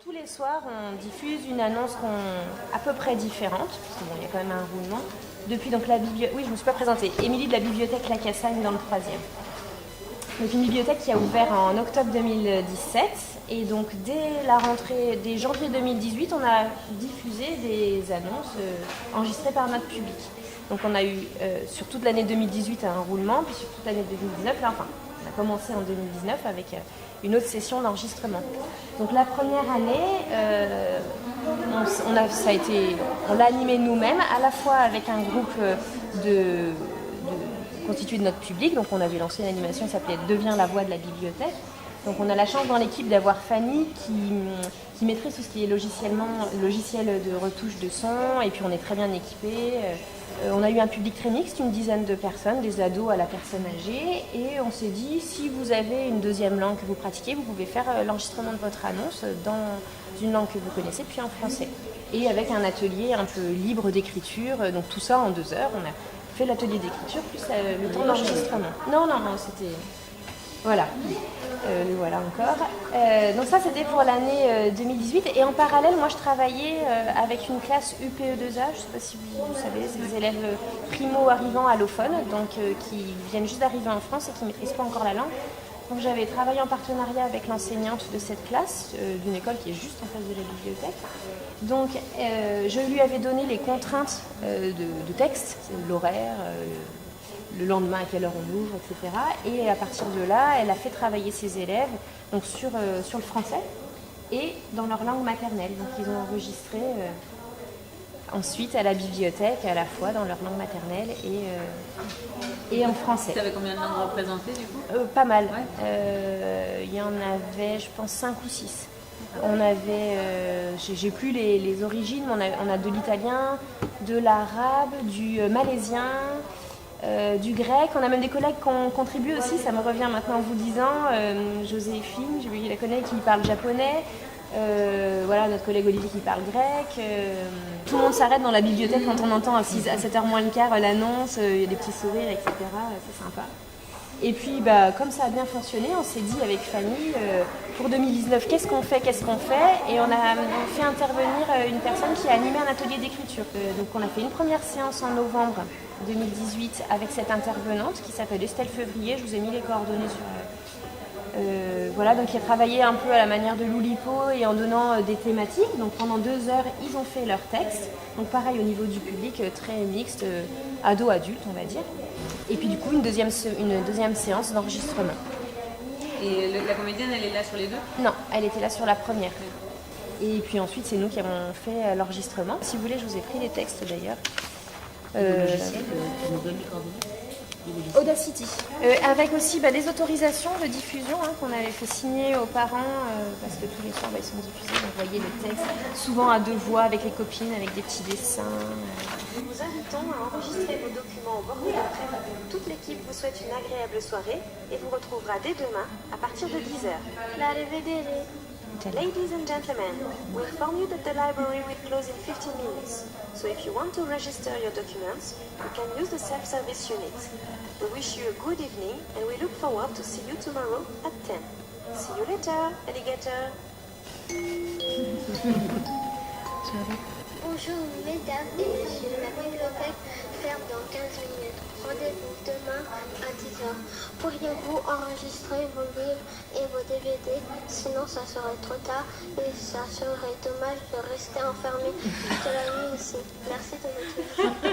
Tous les soirs, on diffuse une annonce à peu près différente, parce qu'il y a quand même un roulement. Depuis donc la bibliothèque, oui, je ne me suis pas présentée, Émilie de la bibliothèque La Cassagne dans le 3e. Donc une bibliothèque qui a ouvert en octobre 2017, et donc dès la rentrée, dès janvier 2018, on a diffusé des annonces enregistrées par notre public. Donc on a eu sur toute l'année 2018 un roulement, puis sur toute l'année 2019, là, enfin, on a commencé en 2019 avec une autre session d'enregistrement. Donc la première année, on l'a animé nous-mêmes, à la fois avec un groupe constitué de notre public. Donc on avait lancé une animation qui s'appelait « Deviens la voix de la bibliothèque ». Donc on a la chance dans l'équipe d'avoir Fanny qui maîtrise tout ce qui est logiciel de retouche de son, et puis on est très bien équipés. On a eu un public très mixte, une dizaine de personnes, des ados à la personne âgée, et on s'est dit, si vous avez une deuxième langue que vous pratiquez, vous pouvez faire l'enregistrement de votre annonce dans une langue que vous connaissez, puis en français. Et avec un atelier un peu libre d'écriture, donc tout ça en 2 heures, on a fait l'atelier d'écriture plus le temps d'enregistrement. Non, c'était... Voilà. Le voilà encore. Donc ça, c'était pour l'année 2018. Et en parallèle, moi, je travaillais avec une classe UPE2A. Je ne sais pas si vous savez, c'est des élèves primo-arrivants allophones, donc qui viennent juste d'arriver en France et qui ne maîtrisent pas encore la langue. Donc j'avais travaillé en partenariat avec l'enseignante de cette classe, d'une école qui est juste en face de la bibliothèque. Donc je lui avais donné les contraintes de texte, l'horaire, le lendemain à quelle heure on ouvre, etc. Et à partir de là, elle a fait travailler ses élèves donc sur le français et dans leur langue maternelle. Donc ils ont enregistré ensuite à la bibliothèque, à la fois dans leur langue maternelle et en français. Tu avais combien de langues représentées du coup? Pas mal. Ouais. Il y en avait, je pense, 5 ou 6. On avait, j'ai plus les origines, mais on a de l'italien, de l'arabe, du malaisien, du grec. On a même des collègues qui ont contribué aussi, ça me revient maintenant en vous disant. Joséphine, je la connais, qui parle japonais. Voilà, notre collègue Olivier qui parle grec. Tout le monde s'arrête dans la bibliothèque quand on entend à 7h moins le quart l'annonce, il y a des petits sourires, etc. C'est sympa. Et puis, comme ça a bien fonctionné, on s'est dit avec Fanny, pour 2019, qu'est-ce qu'on fait? Et on a fait intervenir une personne qui a animé un atelier d'écriture. Donc on a fait une première séance en novembre 2018 avec cette intervenante qui s'appelle Estelle Fevrier. Je vous ai mis les coordonnées sur... voilà, donc qui a travaillé un peu à la manière de Loulipo et en donnant des thématiques. Donc pendant 2 heures, ils ont fait leur texte. Donc pareil au niveau du public, très mixte, ado-adulte on va dire. Et puis du coup une deuxième séance d'enregistrement. Et la comédienne, elle est là sur les deux? Non, elle était là sur la première. Et puis ensuite c'est nous qui avons fait l'enregistrement. Si vous voulez, je vous ai pris les textes d'ailleurs. Le logiciel, tu nous donnes les coordonnées? Audacity. Avec aussi des autorisations de diffusion qu'on avait fait signer aux parents parce que tous les soirs ils sont diffusés, donc vous voyez les textes, souvent à 2 voix avec les copines, avec des petits dessins. Nous vous invitons à enregistrer vos documents au bord de l'après. Toute l'équipe vous souhaite une agréable soirée et vous retrouvera dès demain à partir de 10h. Arrivederci. Ladies and gentlemen, we inform you that the library will close in 15 minutes. So if you want to register your documents, you can use the self-service unit. We wish you a good evening and we look forward to see you tomorrow at 10. See you later, alligator. Bonjour mesdames et messieurs, la bibliothèque ferme dans 15 minutes. Rendez-vous demain à 10h. Pourriez-vous enregistrer vos livres et vos DVD? Sinon ça serait trop tard et ça serait dommage de rester enfermé toute la nuit ici. Merci de votre visite.